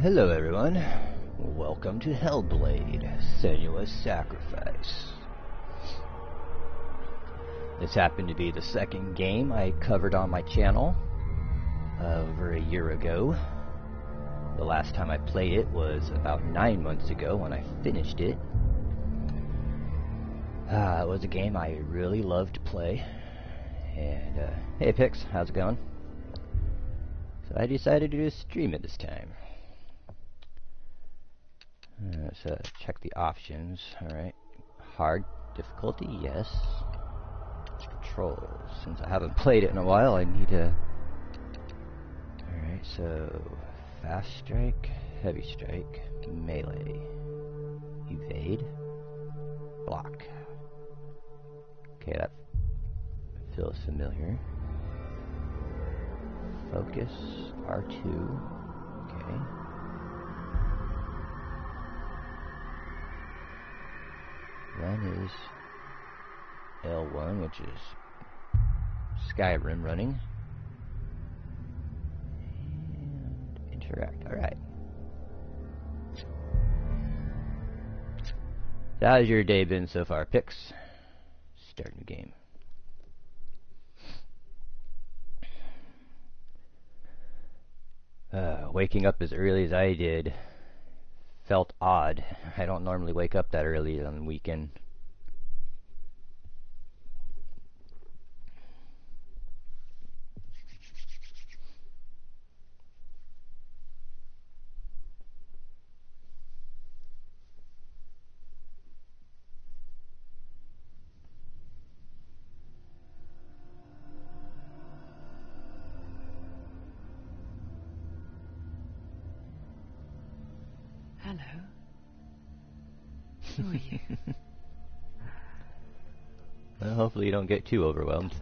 Hello everyone, welcome to Hellblade, Senua's Sacrifice. This happened to be the second game I covered on my channel over a year ago. The last time I played it was about 9 months ago when I finished it. It was a game I really loved to play. And hey Pix, how's it going? So I decided to stream it this time. So check the options. Alright. Hard difficulty, yes. Controls. Since I haven't played it in a while, I need to... Alright, so... Fast strike, heavy strike, melee, evade, block. Okay, that feels familiar. Focus, R2, okay. Run is L1, which is Skyrim running. And interact, alright. So how's your day been so far, Pix? Starting the game. Waking up as early as I did felt odd. I don't normally wake up that early on the weekend. Hello. Who are you? Well, hopefully you don't get too overwhelmed.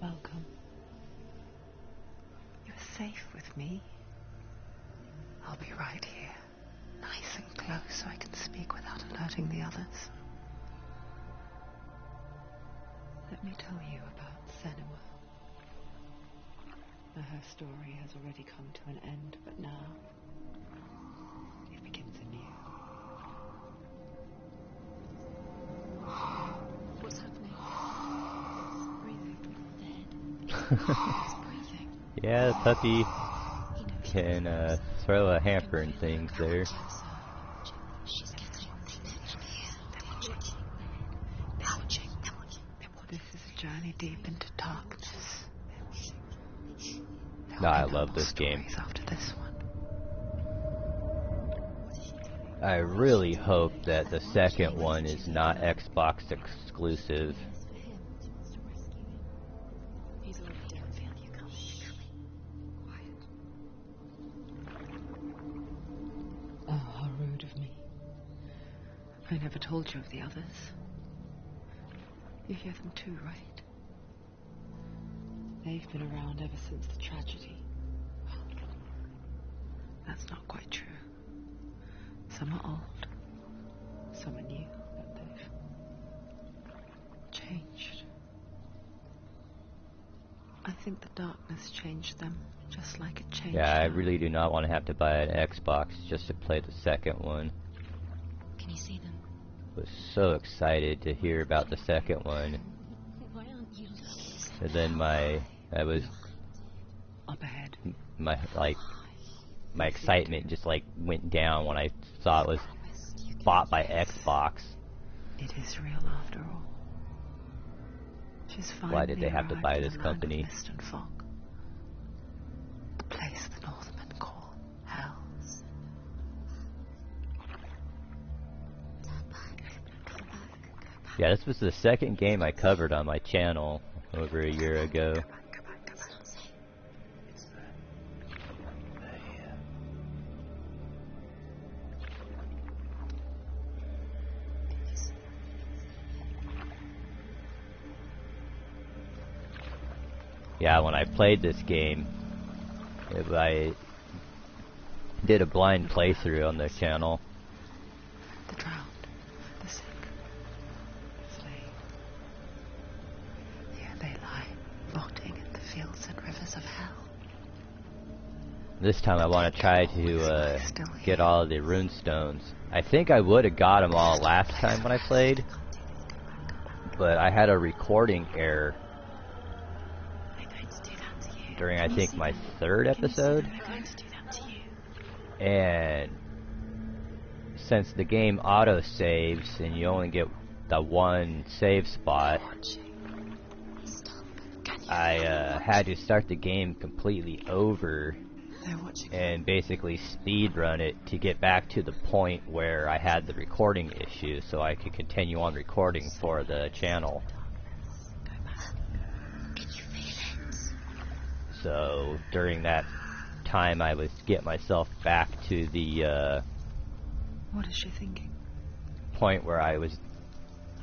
Welcome. You're safe with me. I'll be right here, nice and close so I can speak without alerting the others. Let me tell you about Senua. Her story has already come to an end, but now it begins anew. What's happening? Breathing. Dead. It's breathing. Yeah, the puppy can throw a hamper and things there. This is a journey deep into darkness. No, I love this game. After this one. I really hope that the second one is not Xbox exclusive. Oh, how rude of me. I never told you of the others. You hear them too, right? They've been around ever since the tragedy. Well, that's not quite true. Some are old, some are new, but they've changed. I think the darkness changed them, just like it changed Yeah, I them. really do not want to have to buy an Xbox just to play the second one. Can you see them? Was so excited to hear about the second one. Why aren't you looking? And then my Up ahead. my excitement just like went down when I saw it was bought by Xbox. It is real after all. She's Why did they have to buy this company? Mist and fog. The place the Northmen call Hell. Yeah, this was the second game I covered on my channel over a year ago. Yeah, when I played this game, I did a blind playthrough on the channel. The drowned, the sick, the slain. Here they lie, rotting in the fields and rivers of hell. This time I want to try to get all of the rune stones. I think I would have got them all last time when I played, but I had a recording error during, I think, my third episode. And since the game auto-saves and you only get the one save spot, I had to start the game completely over and basically speed run it to get back to the point where I had the recording issue so I could continue on recording for the channel. So during that time I was getting myself back to the what is she thinking? Point where I was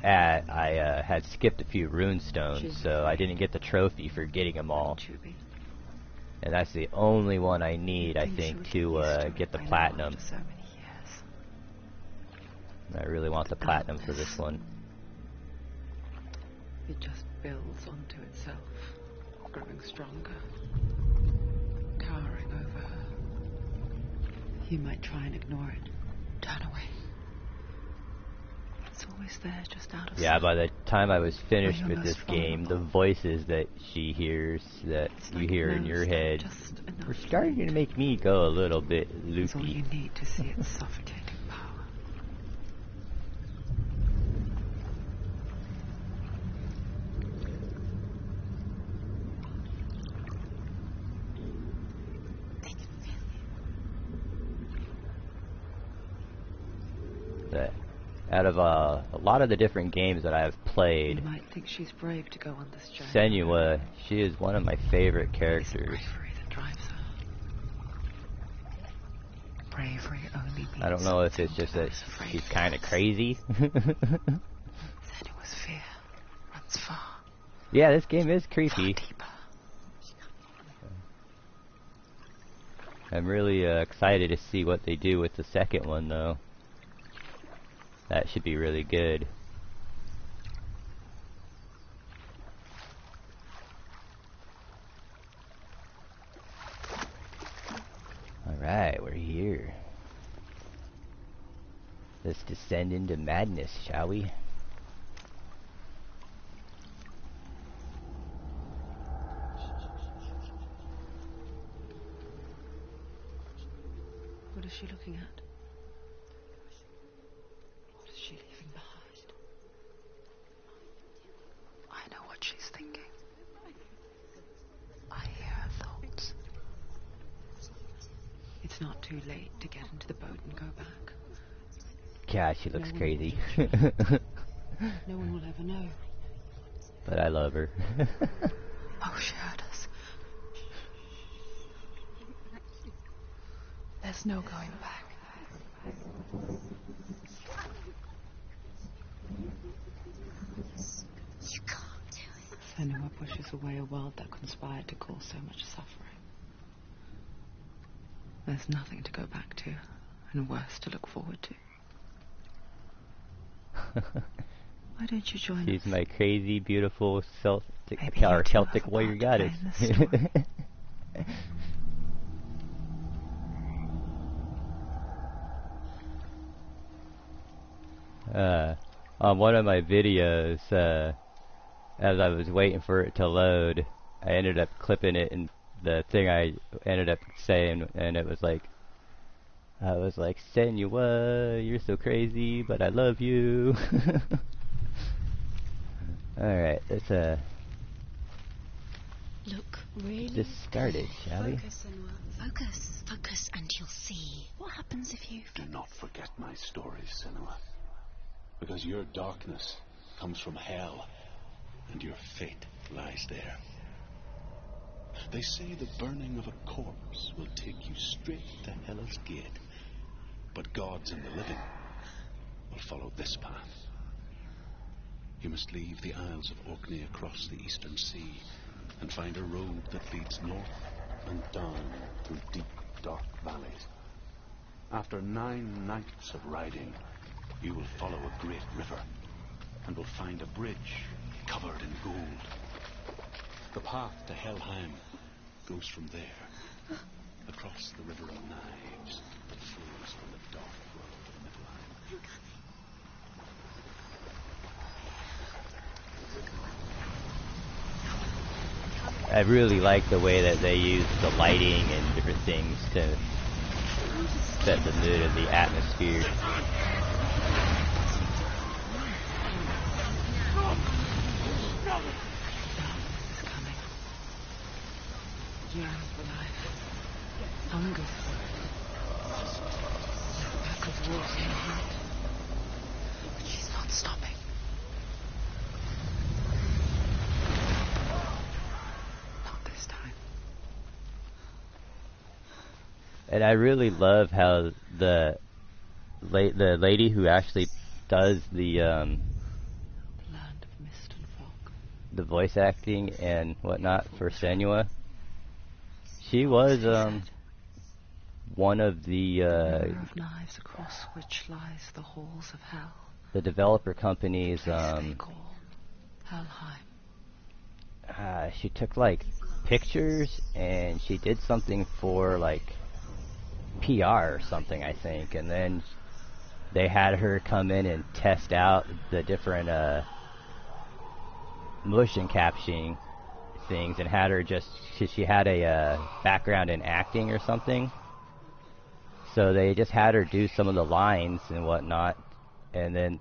at. I had skipped a few rune stones, so I didn't get the trophy for getting them all. And that's the only one I need, I think, to get the platinum. I really want the platinum for this one. It just builds onto itself, growing stronger, towering over her. You might try and ignore it, turn away. It's always there, just out of sight. Yeah, by the time I was finished with this game, the voices that she hears, that you hear in your head, were starting to make me go a little bit loopy. That's all you need to see its suffocating power. But out of a lot of the different games that I've played, You might think she's brave to go on this journey. Senua, she is one of my favorite characters. It's bravery that drives her. Bravery only means I don't know if it's just that she's kind of crazy. Senua's fear runs far. Yeah, this game is creepy. Far deeper. I'm really excited to see what they do with the second one, though. That should be really good. Alright, we're here. Let's descend into madness, shall we? What is she looking at? What is she leaving behind? I know what she's thinking. I hear her thoughts. It's not too late to get into the boat and go back. God, she looks crazy. No one will ever know. But I love her. Oh, she heard us. There's no going back. You can't do it. Senua pushes away a world that conspired to cause so much suffering. There's nothing to go back to, and worse to look forward to. Why don't you join She's us? my crazy, beautiful Celtic warrior goddess. On one of my videos, as I was waiting for it to load, I ended up clipping it, and the thing I ended up saying, and it was like, I was like, Senua, you're so crazy, but I love you. Alright, let's Look, really? just start it, shall we? Focus, Senua. Focus. Focus and you'll see. What happens if you... Do not forget my stories, Senua. Because your darkness comes from hell, and your fate lies there. They say the burning of a corpse will take you straight to Hell's Gate. But gods and the living will follow this path. You must leave the Isles of Orkney across the eastern sea and find a road that leads north and down through deep, dark valleys. After 9 nights of riding, you will follow a great river and will find a bridge covered in gold. The path to Helheim goes from there across the river of knives that flows from the dark world of Niflheim. I really like the way that they use the lighting and different things to set the mood of the atmosphere. Darkness is coming. Yearn for life. Hunger for it. Back of wolves in the heart. But she's not stopping. Not this time. And I really love how the lady who actually does the Land of mist and fog. the voice acting and whatnot for Senua, she was one of the River of knives across which lies the halls of hell. developer companies. Place they call Helheim. She took like pictures and she did something for like PR or something, I think, and then they had her come in and test out the different motion captioning things, and had her just she had a background in acting or something, so they just had her do some of the lines and whatnot, and then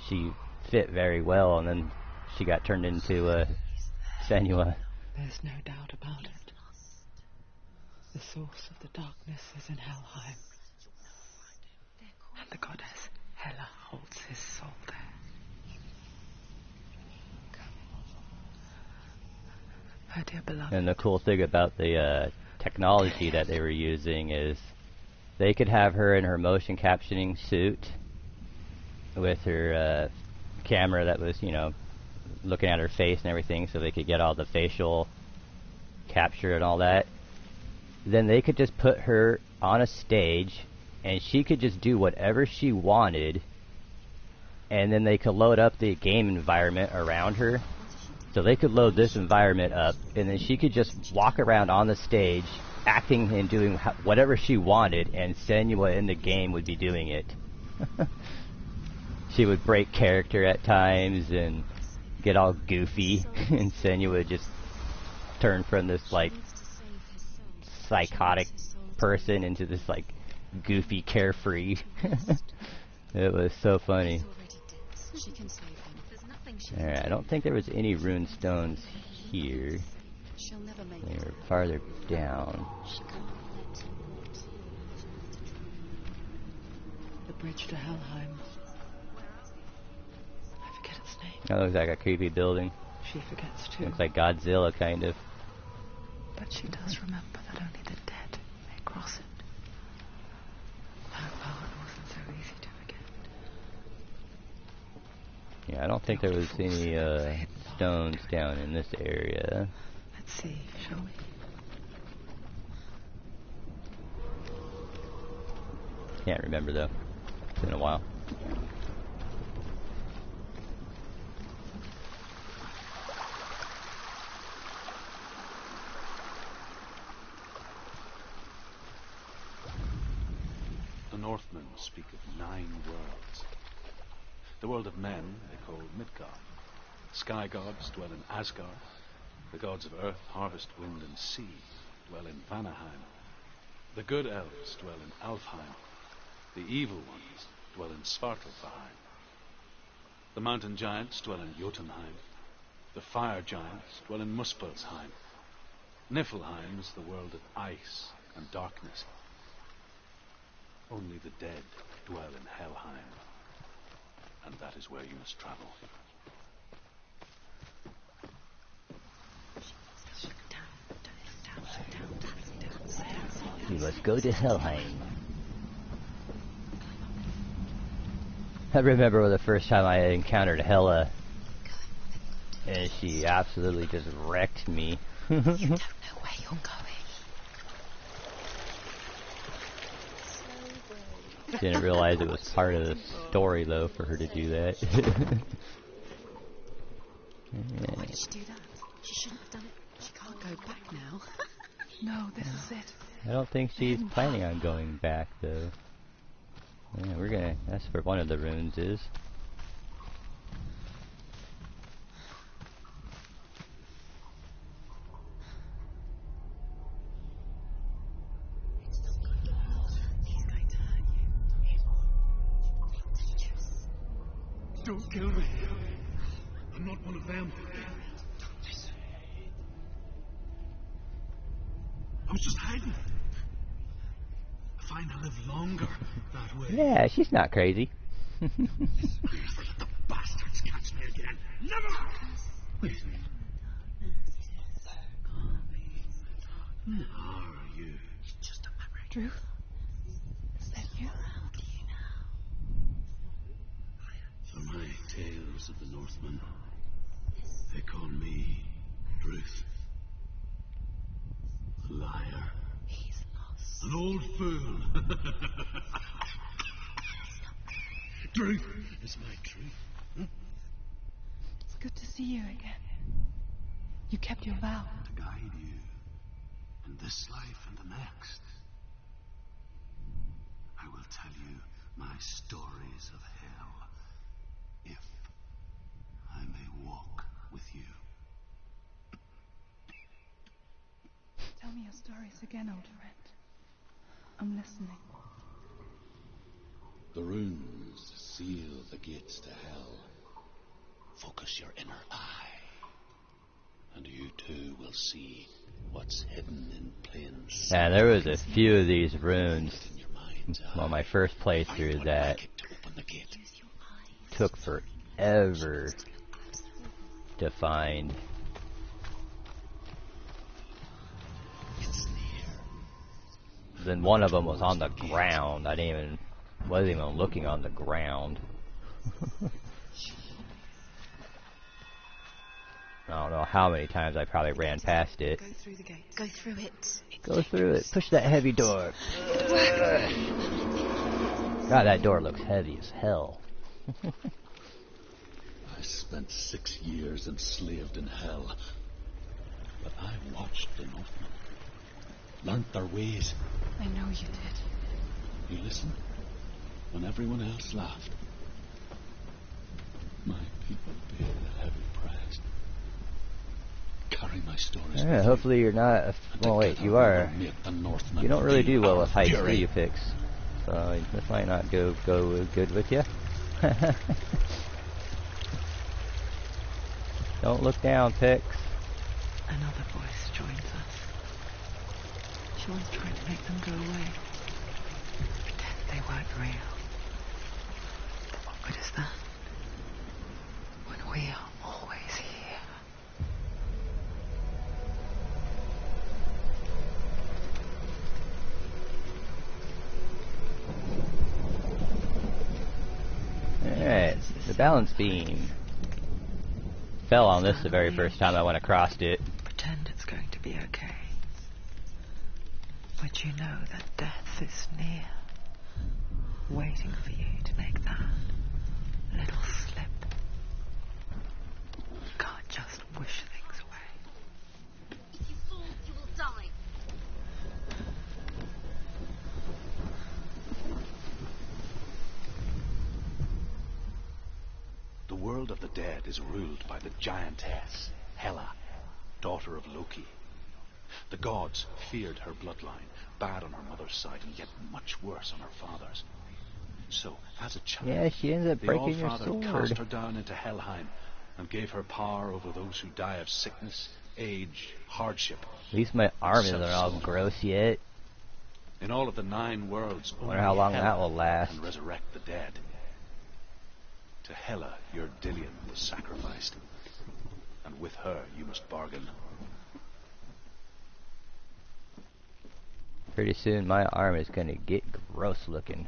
she fit very well, and then she got turned into Senua. There's no doubt about it. The source of the darkness is in Helheim. And the goddess Hela holds his soul there. Her dear beloved. And the cool thing about the technology that they were using is they could have her in her motion captioning suit with her camera that was, you know, looking at her face and everything, so they could get all the facial capture and all that. Then they could just put her on a stage and she could just do whatever she wanted, and then they could load up the game environment around her. So they could load this environment up, and then she could just walk around on the stage acting and doing whatever she wanted, and Senua in the game would be doing it. She would break character at times and get all goofy, and Senua would just turn from this like psychotic person into this like goofy carefree. It was so funny. Alright, I don't think there was any rune stones here. They were farther down. The bridge to Helheim. I forget its name. That looks like a creepy building. She forgets too. Looks like Godzilla, kind of. But she does remember that only the dead may cross it. That part wasn't so easy to forget. Yeah, I don't think there was any stones down in this area. Let's see, shall we? Can't remember though. It's been a while. The Northmen speak of 9 worlds. The world of men they call Midgard. Sky gods dwell in Asgard. The gods of earth, harvest, wind, and sea dwell in Vanaheim. The good elves dwell in Alfheim. The evil ones dwell in Svartalfheim. The mountain giants dwell in Jotunheim. The fire giants dwell in Muspelheim. Niflheim is the world of ice and darkness. Only the dead dwell in Helheim, and that is where you must travel. We must go to Helheim. I remember the first time I encountered Hela, and she absolutely just wrecked me. You don't know where you're going. Didn't realize it was part of the story, though, for her to do that. Why did she do that? She shouldn't have done it. She can't go back now. No, this is it. I don't think she's planning on going back, though. Yeah, that's where one of the runes is. He's going to hurt you. He won't. Don't kill me. I'm not one of them. I was just hiding. I find I live longer that way. Yeah, she's not crazy. Let the bastards catch me again. Never! Wait. Who are you? Just a memory. Drew? Is that you? For my tales of the Northmen, they call me Druth. A liar. He's lost. An old fool. Druth is my truth. Huh? It's good to see you again. You kept your vow. To guide you in this life and the next. I will tell you my stories of hell, if I may walk with you. Tell me your stories again, old friend. I'm listening. The runes seal the gates to hell. Focus your inner eye, and you too will see what's hidden in plain sight. Yeah, there was a few of these runes In your mind's on my eye. first Find playthrough one that like it to open the gate. took forever to find. It's near. Then one of them was on the ground. Wasn't even looking on the ground. I don't know how many times I probably ran past it. Go through the gate. Go through it. Go through it. Push that heavy door. God, that door looks heavy as hell. I spent 6 years enslaved in hell, but I watched the Northmen, learnt their ways. I know you did. You listened when everyone else laughed. My people paid a heavy price. Carry my stories. Yeah, with hopefully you're not. Well, wait, you are. You don't really do well with heights, do you, Pix? So this might not go good with you. Don't look down, Pix. Another voice joins us. Sean's trying to make them go away. Pretend they weren't real. But what good is that? When we are always here. Alright, the balance beam fell on this the very first time I went across it. Pretend it's going to be okay. But you know that death is near, waiting for you to make that little slip. You can't just wish things away. If you fall, you will die. The world of the dead is ruled by the giantess, Hela, daughter of Loki. The gods feared her bloodline, bad on her mother's side, and yet much worse on her father's. So, as a child, Yeah, she ends up the breaking her Allfather sword. cast her down into Helheim and gave her power over those who die of sickness, age, hardship. At least my arm isn't all gross yet. In all of the 9 worlds, Wonder how long Hela that will last. can resurrect the dead. To Hela, your Dillion was sacrificed, and with her you must bargain. Pretty soon my arm is gonna get gross looking.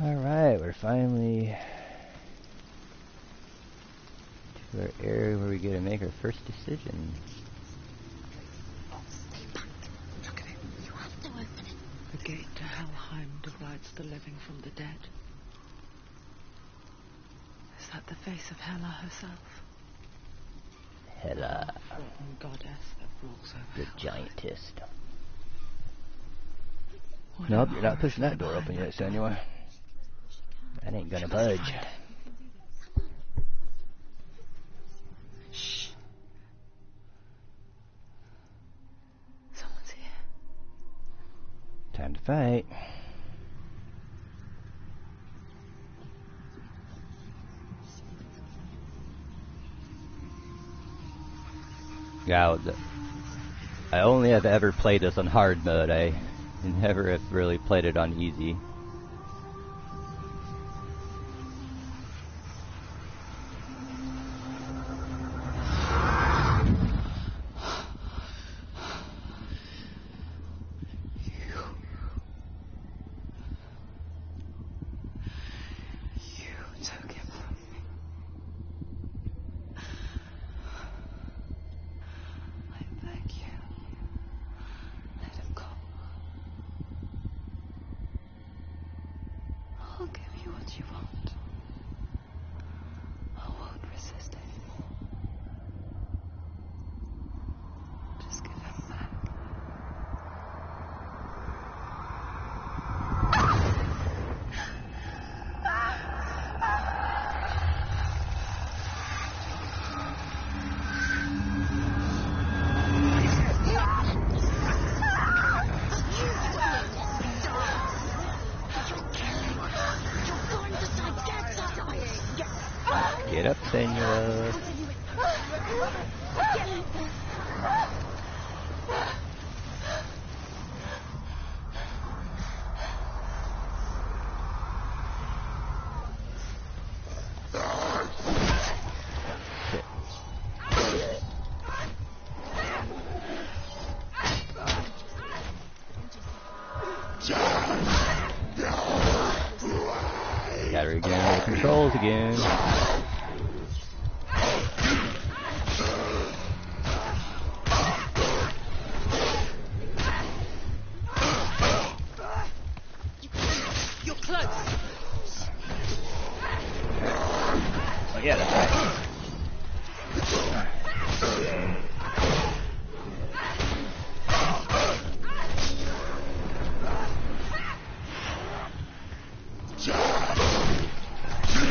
Alright, we're finally to our area where we get to make our first decision. Stay back. Look at it. You have to open it. The gate to Helheim divides the living from the dead. Is that the face of Hela herself? Hela, The forgotten goddess that rules over the Helheim. giantess. What Nope, a you're not pushing horror that door open behind yet, Senua. That ain't gonna Let's budge. find it. Shh. Someone's here. Time to fight. Yeah, I only have ever played this on hard mode. I never have really played it on easy. You took him from me. I beg you. Let him go. I'll give you what you want. I won't resist anymore. Just give him back. Get up, Senua. Gotta regain the controls again. You're close. Oh yeah, that's right.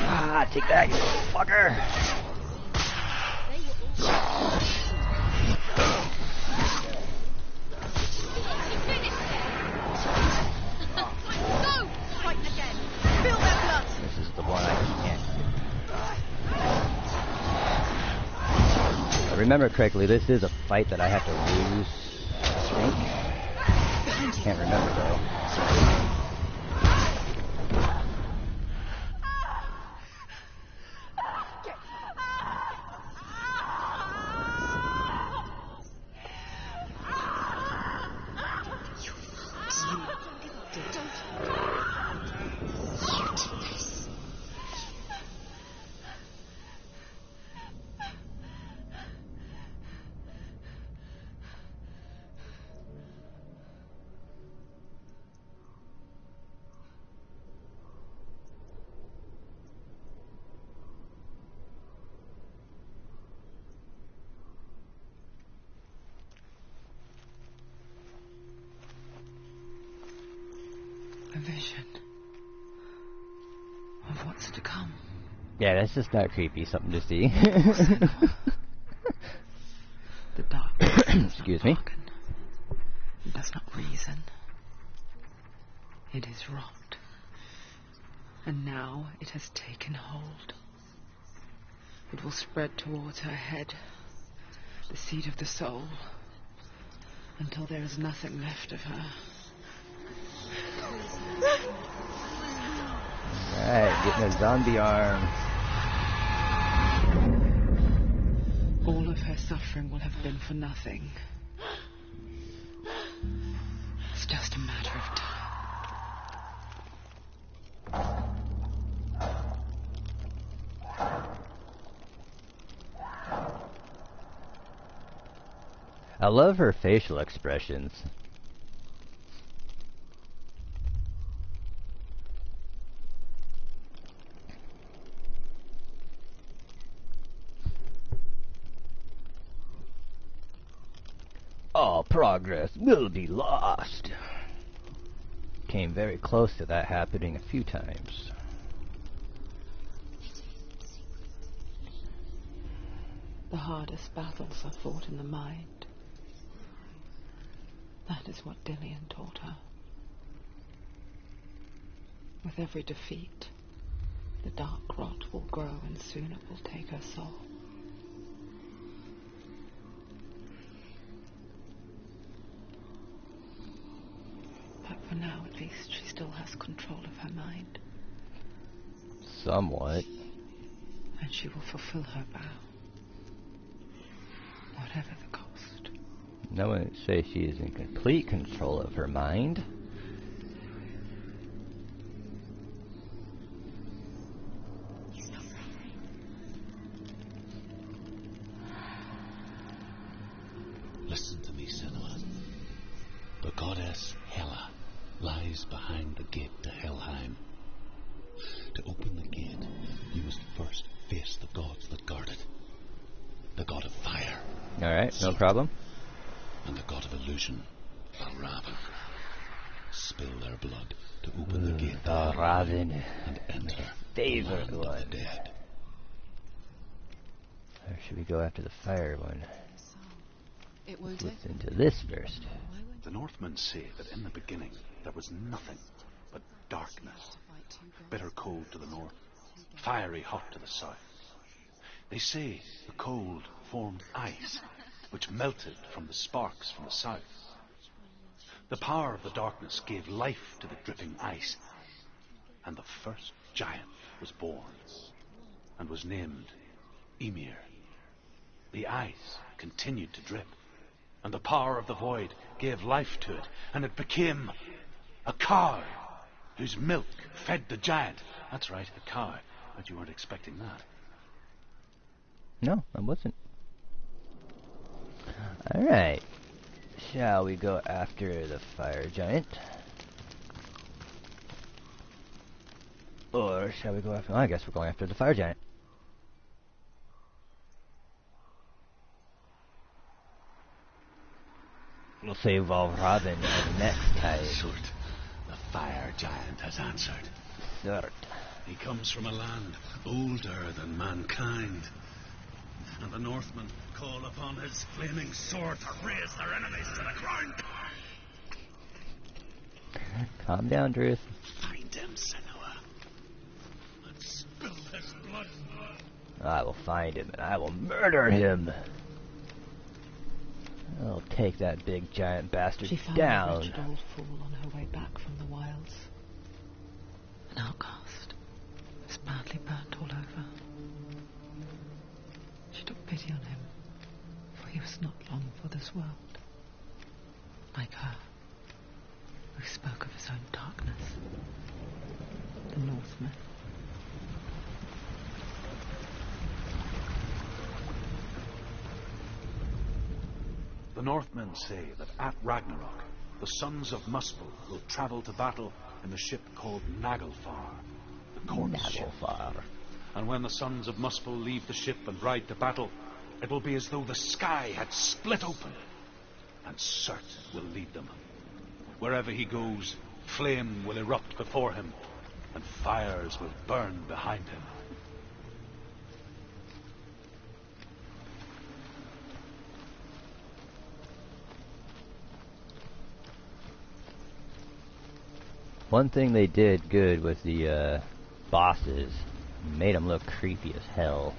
Ah, take that, you fucker! Go! Fight again. Feel their blood. This is the one I can't. If I remember correctly, this is a fight that I have to lose, I think. Can't remember though. A vision of what's to come. Yeah, that's just not creepy, something to see. The dark. Excuse me. It does not reason. It is wrought. And now it has taken hold. It will spread towards her head, the seat of the soul, until there is nothing left of her. Alright, getting a zombie arm. All of her suffering will have been for nothing. It's just a matter of time. I love her facial expressions. All progress will be lost. Came very close to that happening a few times. The hardest battles are fought in the mind. That is what Dillian taught her. With every defeat, the dark rot will grow and soon it will take her soul. But for now, at least, she still has control of her mind. Somewhat. And she will fulfill her vow. Whatever the cost. No one would say she is in complete control of her mind. Listen to me, Senua. The goddess Hela lies behind the gate to Helheim. To open the gate, you must first face the gods that guard it. The god of fire. Alright, no problem. And the god of illusion, Valravn. Spill their blood to open the gate to Valravn. and enter Favorite the land one. of the dead. Or should we go after the fire one? It won't Let's listen to this first. The Northmen say that in the beginning there was nothing but darkness. Bitter cold to the north, fiery hot to the south. They say the cold formed ice, which melted from the sparks from the south. The power of the darkness gave life to the dripping ice, and the first giant was born, and was named Ymir. The ice continued to drip, and the power of the void gave life to it, and it became a cow, whose milk fed the giant. That's right, a cow. But you weren't expecting that. No, I wasn't. Alright. Shall we go after the fire giant? Or shall we go after... I guess we're going after the fire giant. We'll save Valravn next time. Sort. The fire giant has answered. Sort. He comes from a land older than mankind. And the Northmen call upon his flaming sword to raise their enemies to the ground. Calm down, Druth. Find him, Senua. And spill his blood. I will find him and I will murder him. I'll take that big giant bastard She found down. a wretched old fool on her way back from the wilds. An outcast. Was badly burnt all over. She took pity on him, for he was not long for this world. Like her, who spoke of his own darkness. The Northmen. The Northmen say that at Ragnarok, the sons of Muspel will travel to battle in the ship called Naglfar, the corpse ship. Naglfar. And when the sons of Muspel leave the ship and ride to battle, it will be as though the sky had split open, and Surt will lead them. Wherever he goes, flame will erupt before him, and fires will burn behind him. One thing they did good with the bosses, made them look creepy as hell.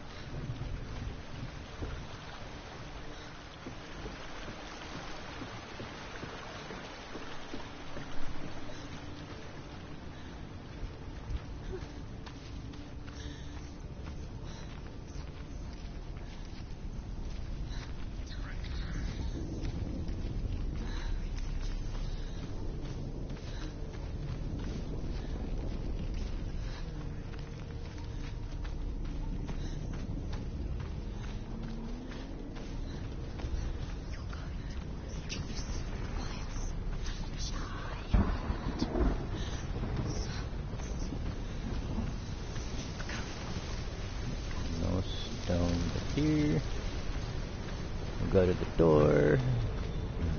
to the door.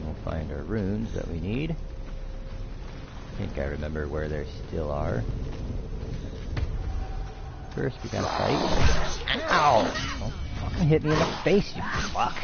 We'll find our runes that we need. I think I remember where they still are. First, we gotta fight. Ow! Don't fucking hit me in the face, you fuck.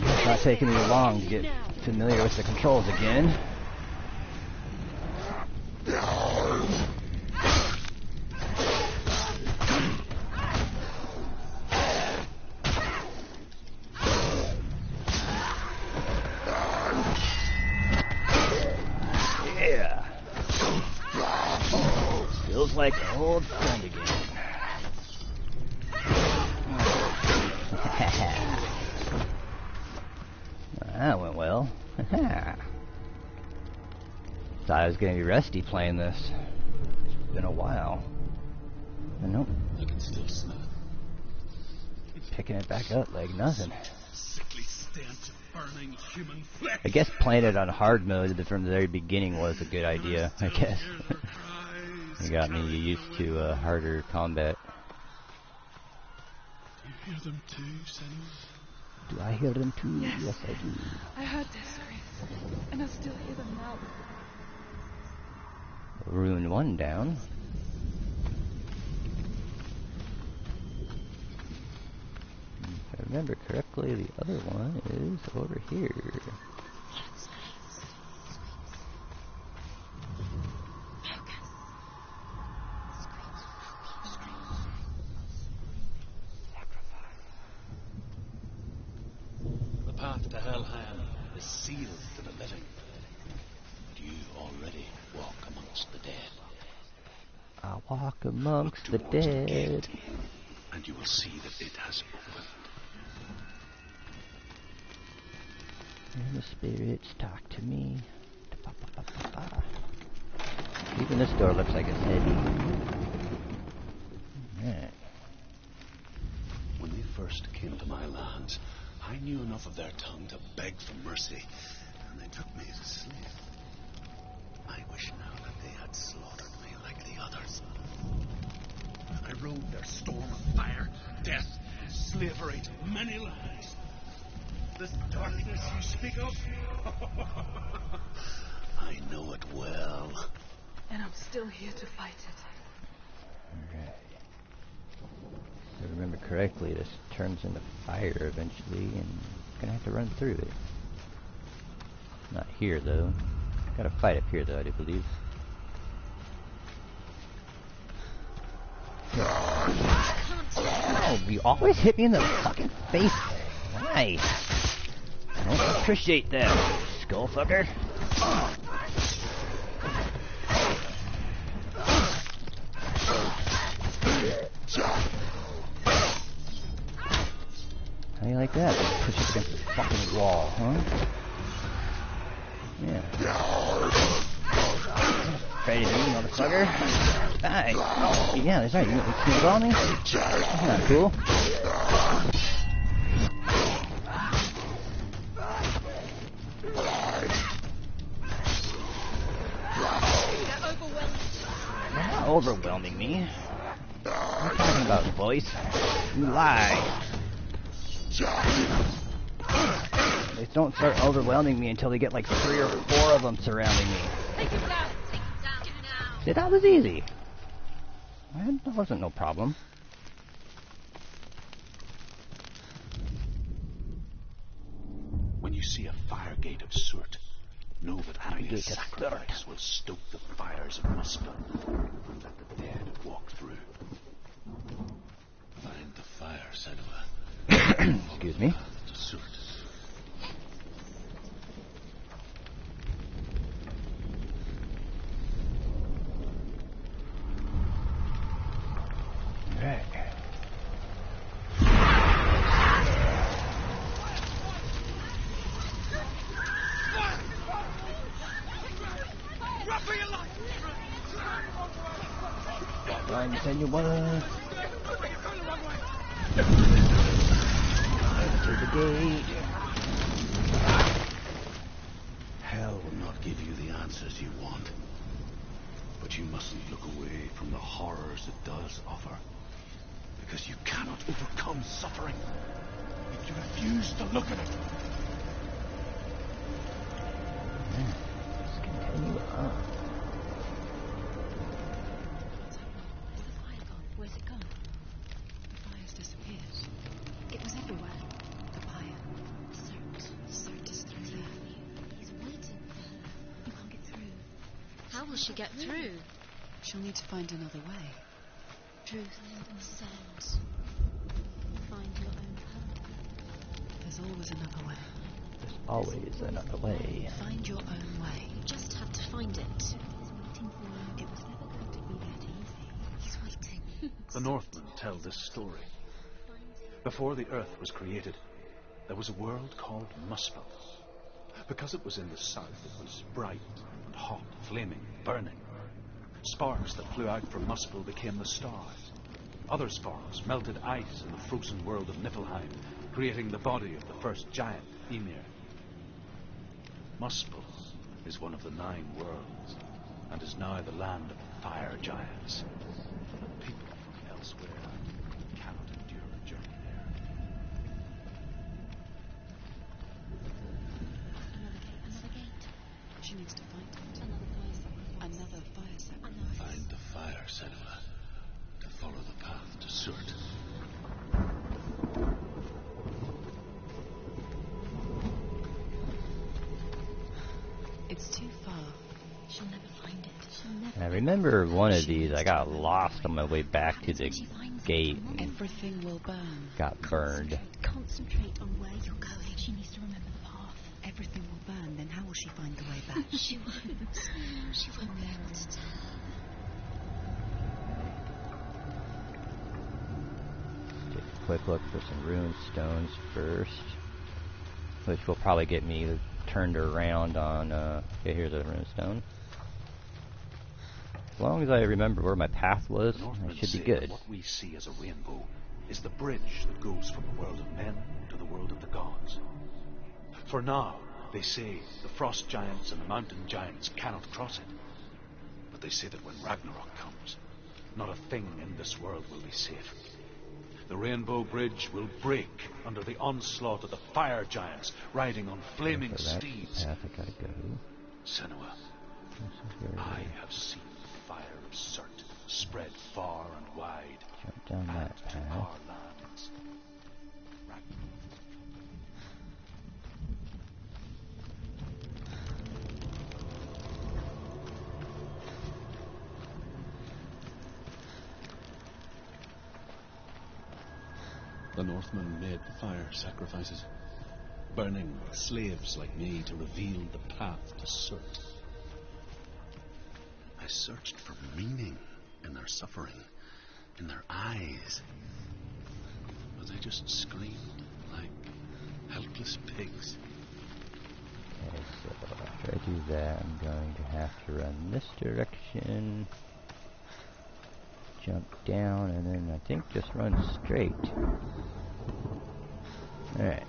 It's not taking me long to get familiar with the controls again. Yeah. Feels like an old friend again. That went well. Thought I was going to be rusty playing this. It's been a while. But nope. I can still smell it. Picking it back up like nothing. Sickly stench of burning human flesh. I guess playing it on hard mode from the very beginning was a good idea, I guess. It got me used to harder combat. Do you hear them too, Senua? Do I hear them too? Yes. Yes, I do. I heard their screams, and I still hear them now. Rune 1 down. If I remember correctly, the other one is over here. The path to Helheim is sealed to the living. But you already walk amongst the dead. I walk amongst the Towards the dead. gate, and you will see that it has opened. And the spirits talk to me. Even this door looks like it's heavy. Alright. When they first came to my lands, I knew enough of their tongue to beg for mercy, and they took me as a slave. I wish now that they had slaughtered me like the others. I rode their storm of fire, death, slavery to many lands. This darkness you speak of, I know it well. And I'm still here to fight it. Alright. If I remember correctly, this turns into fire eventually, and I'm gonna have to run through it. Not here, though. Gotta fight up here, though, I do believe. Oh, you always hit me in the fucking face. Why? I don't appreciate that, skullfucker. How do you like that? Push it against the fucking wall, huh? Yeah. Afraid of me, motherfucker. Die. Oh, yeah, that's right. You can draw me? That's not cool. You're not overwhelming me. What are you talking about, voice? You lie. They don't start overwhelming me until they get like 3 or 4 of them surrounding me. Take him down. Take him down. See, that was easy. That wasn't no problem. When you see a fire gate of soot, know that only a Gate of sacrifice will stoke the fires of Muspel and let the dead walk through. Find the fire, Senua. Excuse me. To soot. Right. Run for your life! Senua. Enter the gate. Hell will not give you the answers you want. But you mustn't look away from the horrors it does offer. Because you cannot overcome suffering if you refuse to look at it. Let's continue on. Is the fire gone? Where's it gone? The fire's disappeared. It was everywhere. The fire. Cert is through there. He's waiting for her. You can't get through. How will she get through? She'll need to find another way. Truth and sounds. Find your own path. There's always another way. There's always another way. Find your own way. You just have to find it. He's waiting for you. It was never going to be that easy. He's waiting. The Northmen tell this story. Before the earth was created, there was a world called Muspel. Because it was in the south, it was bright and hot, flaming, burning. Sparks that flew out from Muspel became the stars. Other sparks melted ice in the frozen world of Niflheim, creating the body of the first giant, Ymir. Muspel is one of the 9 worlds, and is now the land of fire giants. But people from elsewhere cannot endure a journey there. Another gate. She needs to find it. Another fire sacrifice. Another fire sacrifice. Find the fire, Senua, to follow the path to Surt. It's too far. She'll never find it. She'll never. I remember one of these, I got lost on my way back to the gate. Everything will burn. Got burned. Concentrate on where you're going. She needs to remember the path. Everything will burn. Then how will she find the way back? She won't. She won't be able to tell. Take a quick look for some ruined stones first, which will probably get me turned around on, okay, here's a ruined stone. As long as I remember where my path was, I should be good. What we see as a rainbow is the bridge that goes from the world of men to the world of the gods. For now, they say the frost giants and the mountain giants cannot cross it. But they say that when Ragnarok comes, not a thing in this world will be safe. The rainbow bridge will break under the onslaught of the fire giants riding on flaming So that's the steeds. path I gotta go. Senua, This is where I we have seen the fire of Surt spread far and wide, jump down that and to path. our lands. Ragnarok. The Northmen made the fire sacrifices, burning slaves like me to reveal the path to Surt. I searched for meaning in their suffering, in their eyes, but they just screamed like helpless pigs. Okay, so after I do that, I'm going to have to run this direction, jump down, and then I think just run straight. Alright.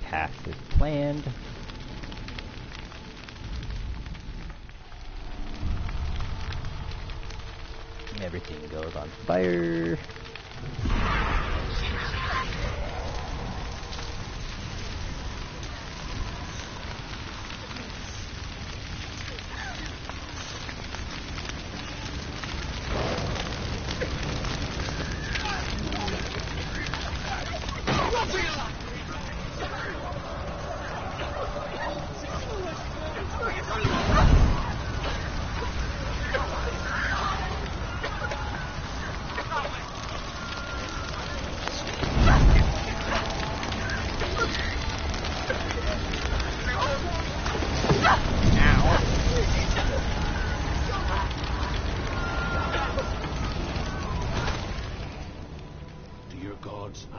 Path is planned. Everything goes on fire.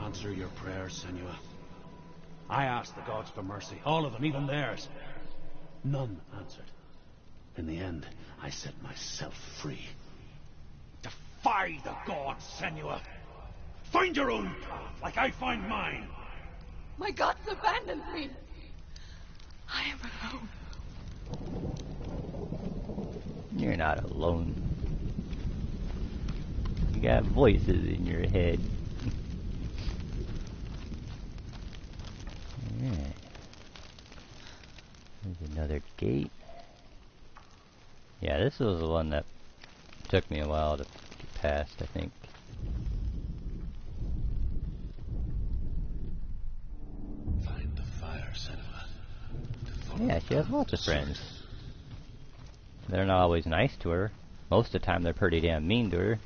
Answer your prayers, Senua. I asked the gods for mercy, all of them, even theirs. None answered. In the end, I set myself free. Defy the gods, Senua. Find your own path, like I find mine. My gods abandoned me. I am alone. You're not alone. You got voices in your head. Alright. There's another gate. Yeah, this was the one that took me a while to get past, I think. Find the fire, Senua. Yeah, she has lots of friends. They're not always nice to her. Most of the time they're pretty damn mean to her.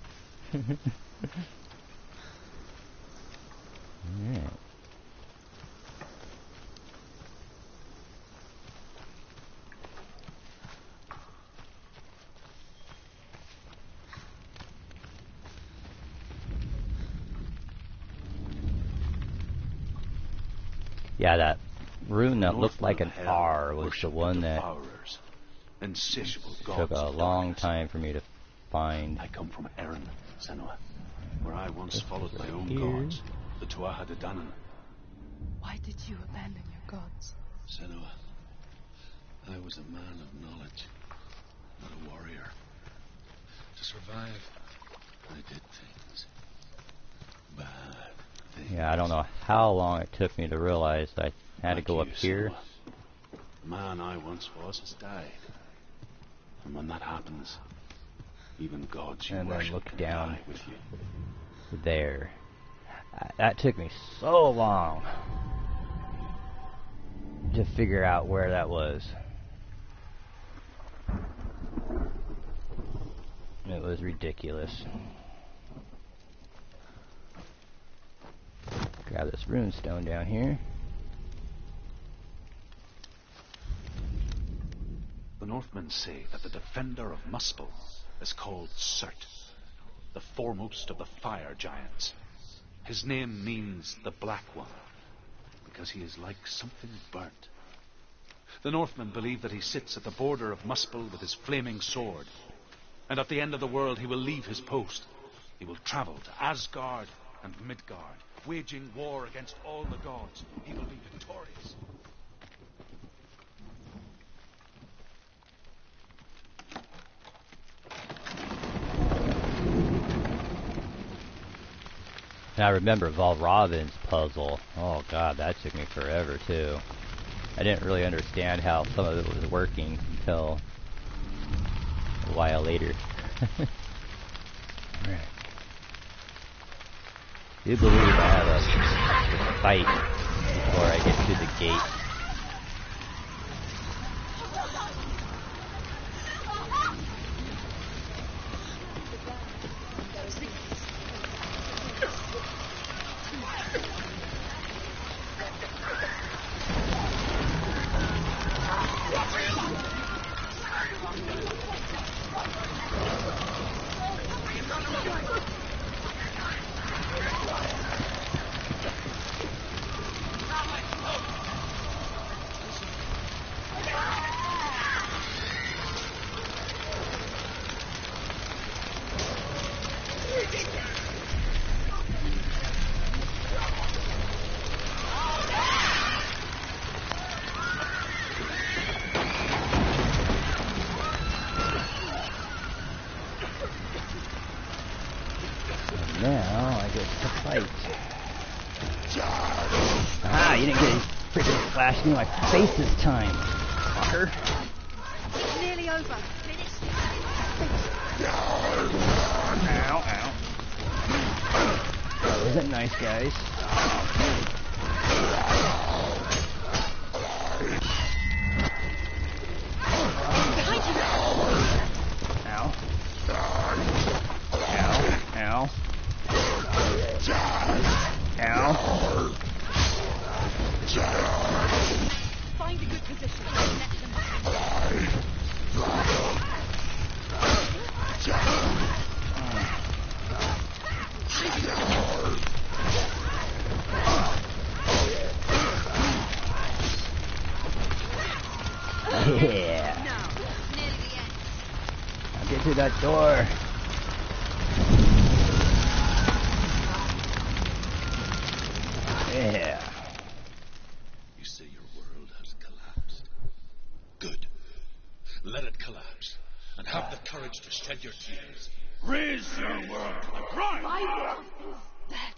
Alright. Yeah, that rune that looked like an R was the one that took a long time for me to find. I come from Erin, Senua, where I once followed my own gods, the Tuatha De Danann. Why did you abandon your gods? Senua, I was a man of knowledge, not a warrior. To survive, I did things. Bad things. Yeah, I don't know how long it took me to realize I had to go up here. The man I once was has died. And when that happens, even gods you And then worship look can down die with you. there. That took me so long to figure out where that was. It was ridiculous. Grab this rune stone down here. The Northmen say that the defender of Muspel is called Surt, the foremost of the fire giants. His name means the Black One, because he is like something burnt. The Northmen believe that he sits at the border of Muspel with his flaming sword, and at the end of the world he will leave his post. He will travel to Asgard and Midgard, waging war against all the gods. He will be victorious. And I remember Valravin's puzzle. Oh god, that took me forever too. I didn't really understand how some of it was working until a while later. Right. I do believe I have a fight before I get to the gate. Now I get to fight. Ah, you didn't get a freaking flash in my face this time, fucker. Nearly over. Finished. Ow, ow. That wasn't nice, guys. Behind you. Ow. Ow, ow. Ow. Find a good position. Let them. Door. Yeah. You say your world has collapsed. Good. Let it collapse. And have the courage to shed your tears. Raise your world to the ground! My world is dead.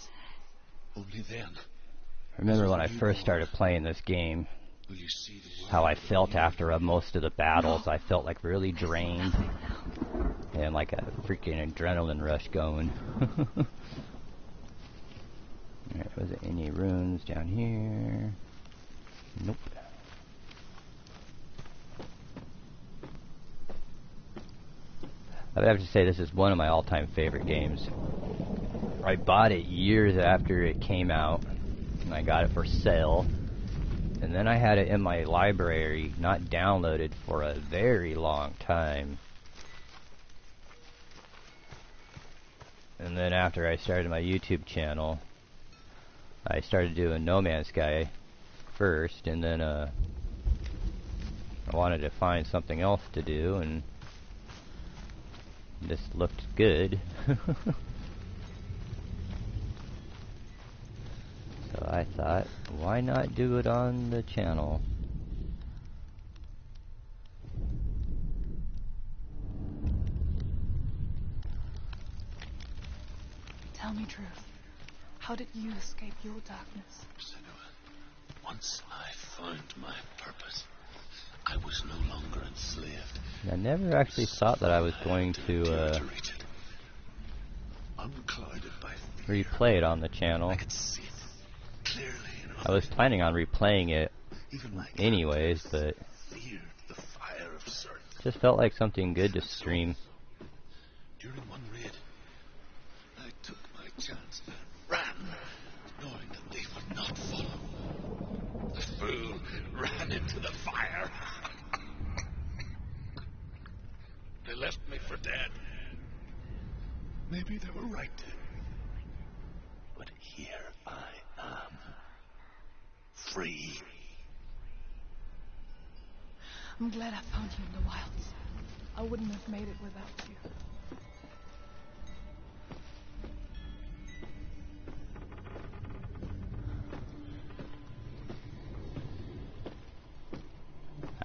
Only then I remember when I first started playing this game, will you see the world. how I felt after most of the battles. I felt like really drained and like a freaking adrenaline rush going. Alright, was there any runes down here? Nope. I would have to say this is one of my all-time favorite games. I bought it years after it came out, and I got it for sale. And then I had it in my library, not downloaded, for a very long time. And then after I started my YouTube channel, I started doing No Man's Sky first, and then I wanted to find something else to do, and this looked good. So I thought, why not do it on the channel? Tell me truth. How did you escape your darkness? Senua, once I found my purpose, I was no longer enslaved. I never actually thought that I was going to reach it. Unclouded by fear, replay it on the channel. I could see it clearly. I was planning on replaying it Even my anyways, but feared the fire of certain. just felt like something good to stream. During one raid, I took my chance and ran, knowing that they would not follow. The fool ran into the fire. They left me for dead. Maybe they were right. But here I am. Free. I'm glad I found you in the wilds. I wouldn't have made it without you.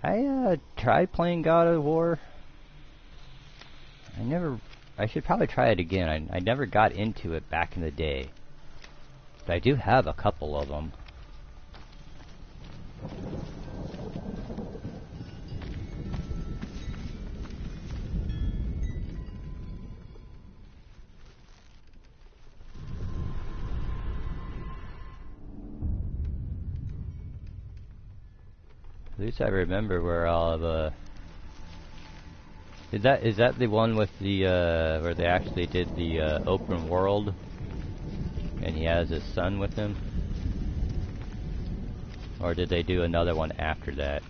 I tried playing God of War. I should probably try it again. I never got into it back in the day. But I do have a couple of them. At least I remember where all of is that the one with the where they actually did the open world and he has his son with him? Or did they do another one after that?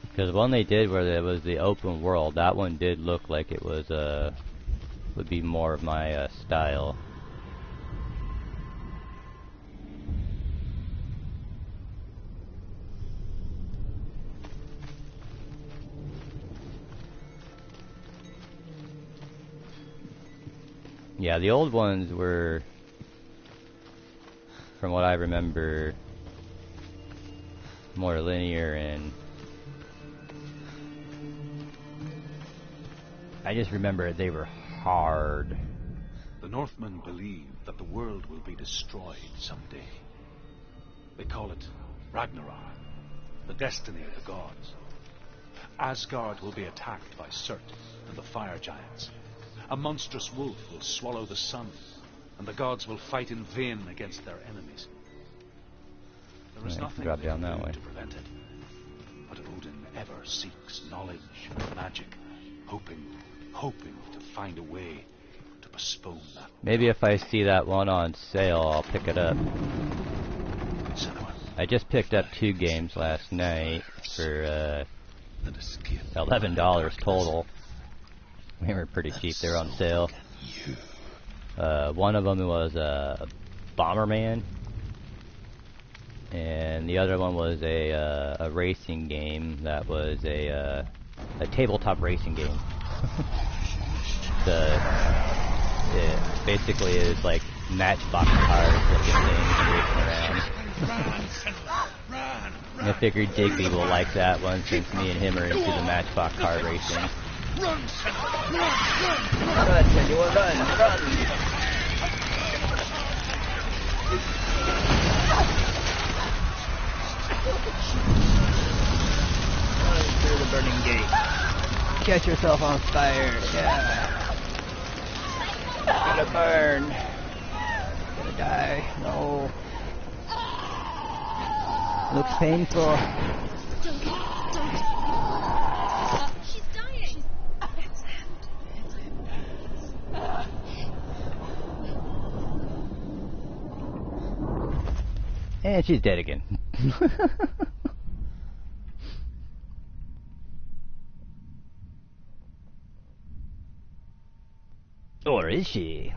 Because the one they did where there was the open world, that one did look like it was would be more of my style. Yeah, the old ones were, from what I remember, more linear, and I just remember they were hard. The Northmen believe that the world will be destroyed someday. They call it Ragnarok, the destiny of the gods. Asgard will be attacked by Surt and the fire giants. A monstrous wolf will swallow the sun, and the gods will fight in vain against their enemies. There is nothing drop they down can that do way. to prevent it. But Odin ever seeks knowledge and magic, hoping to find a way to postpone that. Maybe if I see that one on sale, I'll pick it up. Senua, I just picked up 2 games last night for And escape $11 total. They were pretty cheap. They were on sale. One of them was Bomberman, and the other one was a racing game that was a tabletop racing game. It basically is like Matchbox cars looking things racing around. I figured Digby will like that one since me and him are into the Matchbox car racing. Run, Senua! Run! Run, Senua, run! Run through the burning gate. Catch yourself on fire. Yeah. Gonna burn. Gonna die. No. Looks painful. Don't. She's dying. It's him. And she's dead again. Or is she?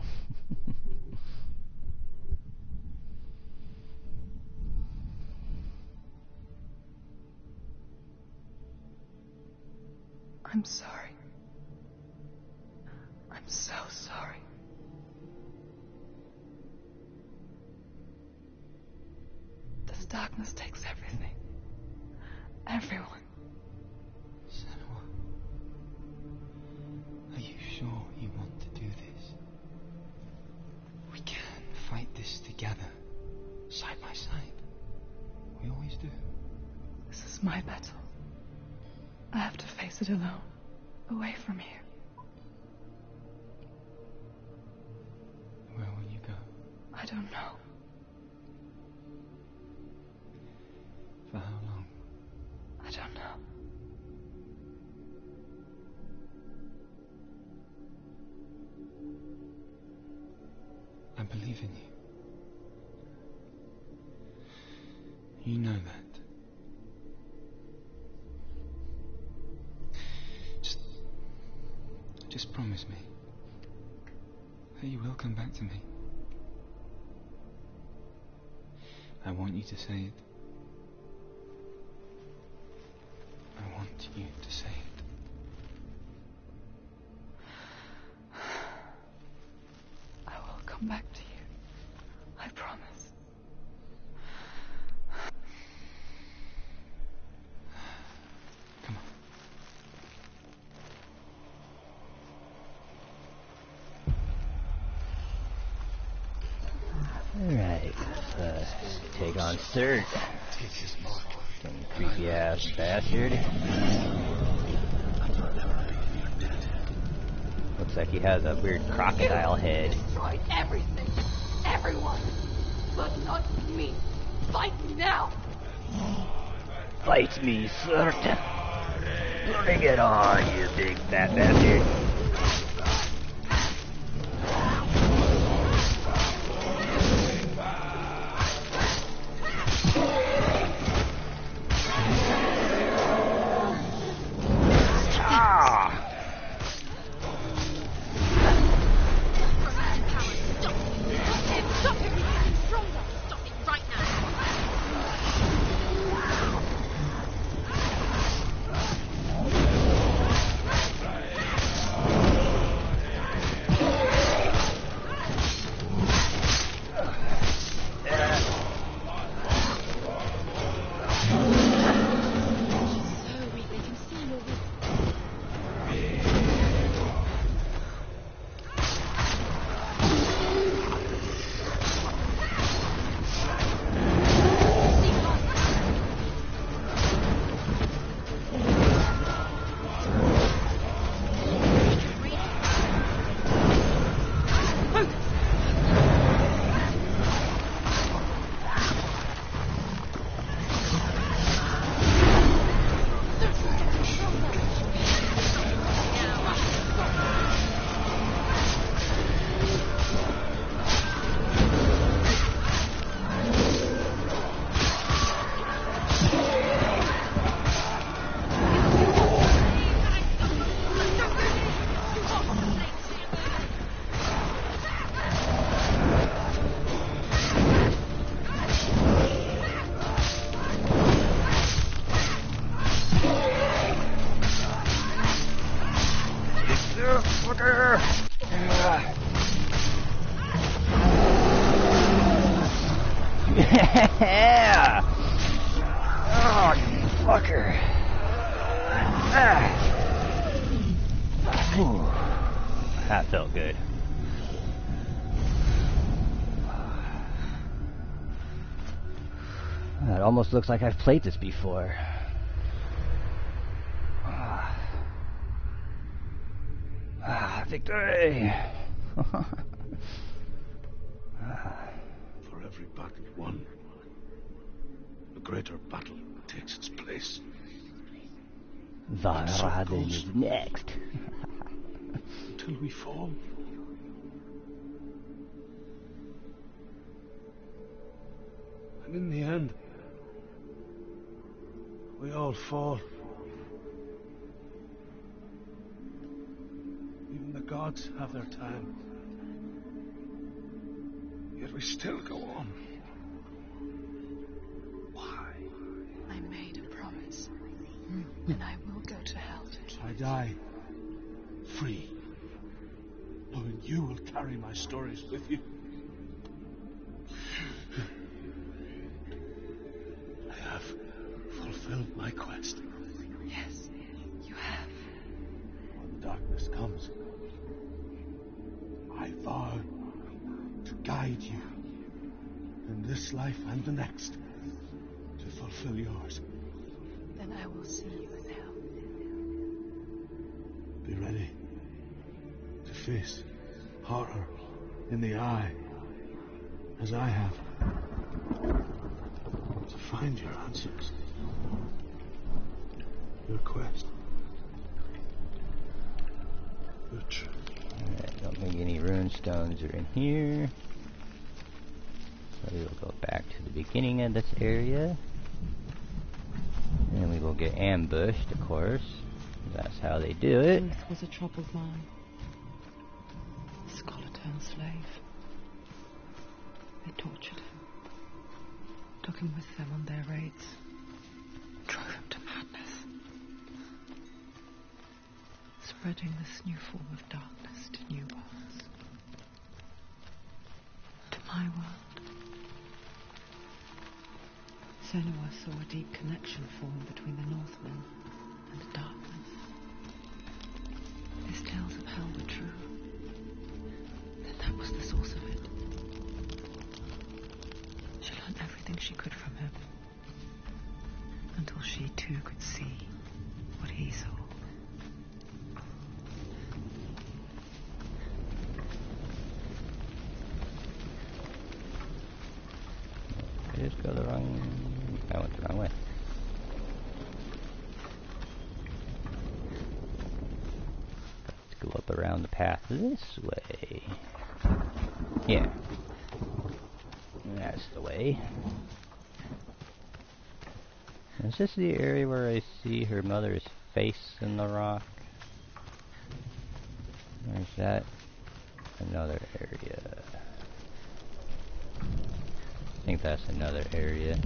I'm sorry. I'm so sorry. This darkness takes everything. Everyone. Senua, are you sure you want to do this? We can fight this together, side by side. We always do. This is my battle. I have to face it alone, away from here. Where will you go? I don't know. For how long? I don't know. I believe in you. You know that. Just promise me that you will come back to me. I want you to say it. I want you to say it. I will come back to you. I promise. Come on. Alright, let's take on Surt. Some creepy ass bastard. Looks like he has a weird crocodile head. Destroyed everything, everyone, but not me. Fight now! Fight me, Surt. Bring it on, you big fat bastard. Stop him! He's stronger! Stop it right now! Yeah! Oh, you fucker. Whew. That felt good. It almost looks like I've played this before. Victory! For every battle won, a greater battle takes its place. Valraden is next. Until we fall. And in the end, we all fall. Even the gods have their time. Yet we still go on. Why? I made a promise. And I will go to hell to keep I die free, knowing you will carry my stories with you. I have fulfilled my quest. Yes, you have. When darkness comes, I vow to guide you in this life and the next to fulfill yours. Then I will see you in hell. Be ready to face horror in the eye, as I have, to find your answers, your quest, your truth. Alright, don't think any rune stones are in here. So we will go back to the beginning of this area. And we will get ambushed, of course. That's how they do it. Ruth was a troubled man. A scholar-turned slave. They tortured him. Took him with them on their raids. Drove him to madness. Spreading this new form of darkness to new worlds. To my world. Senua saw a deep connection form between the Northmen and the darkness. His tales of hell were true. Then that was the source of it. She learned everything she could from him. Until she too could see what he saw. I just go the wrong... I went the wrong way. Let's go up around the path this way. Yeah. That's the way. Is this the area where I see her mother's face in the rock? Or is that another area? I think that's another area.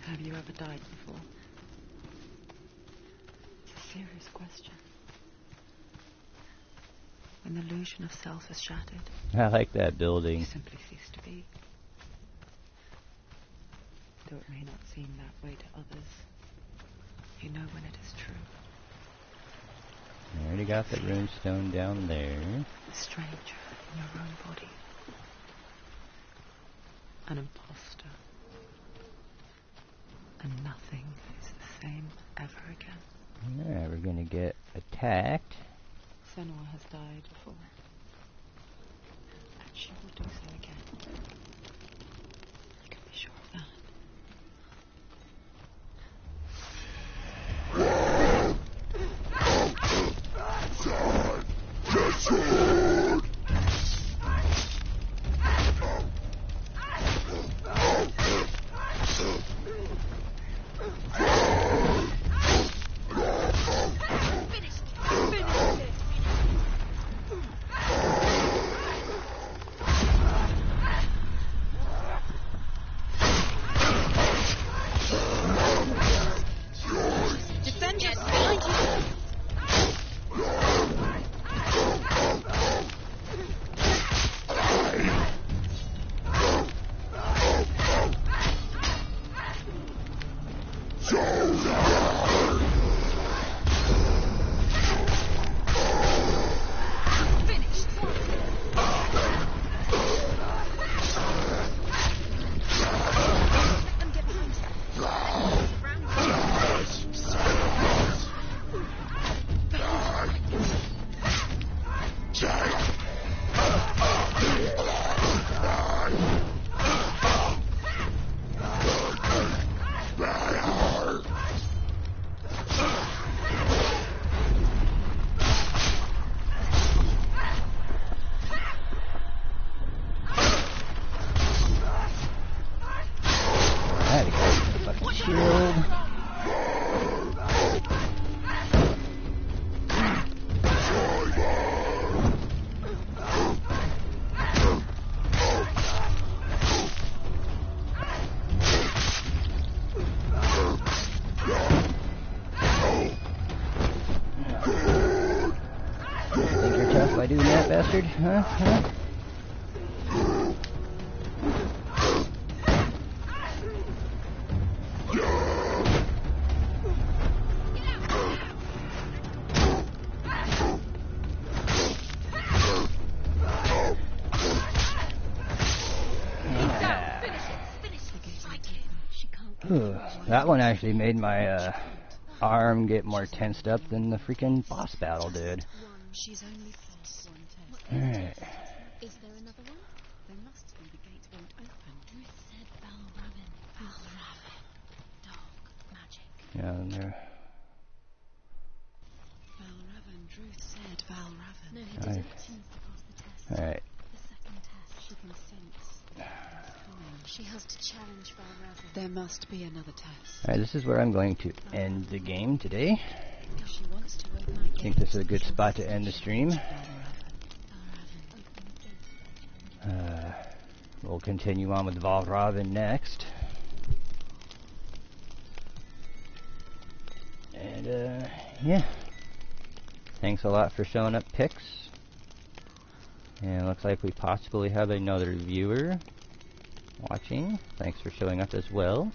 Have you ever died before? It's a serious question. When the illusion of self is shattered, I like that you building. simply cease to be. Though it may not seem that way to others, you know when it is true. I already got the runestone down there. A stranger in your own body. An imposter. And nothing is the same ever again. Yeah, we're gonna get attacked. Senua has died before. And she will do so again. You can be sure of that. by doing that, bastard? Huh? Huh? That one actually made my arm get more tensed up than the freaking boss battle did. She's only passed one test. Alright. Is there another one? There must be. The gate won't open. Ruth said Valravin. Valravin. Dog. Magic. Yeah, and there. Valravin. Ruth said Valravin. No, he didn't. She needs to pass the test. Alright. The second test. She can sense what's coming. She has to challenge Valravin. There must be another test. Alright, this is where I'm going to end the game today. If she wants to open that I gate, think this is a good spot to end the stream. We'll continue on with Valravin next. And, yeah. Thanks a lot for showing up, Pix. And it looks like we possibly have another viewer watching. Thanks for showing up as well.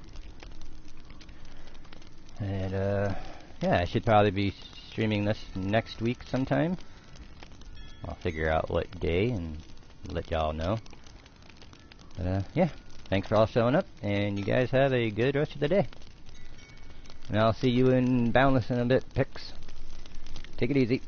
And, yeah, I should probably be streaming this next week sometime. I'll figure out what day and let y'all know. But, yeah, thanks for all showing up, and you guys have a good rest of the day. And I'll see you in Boundless in a bit, Pix. Take it easy.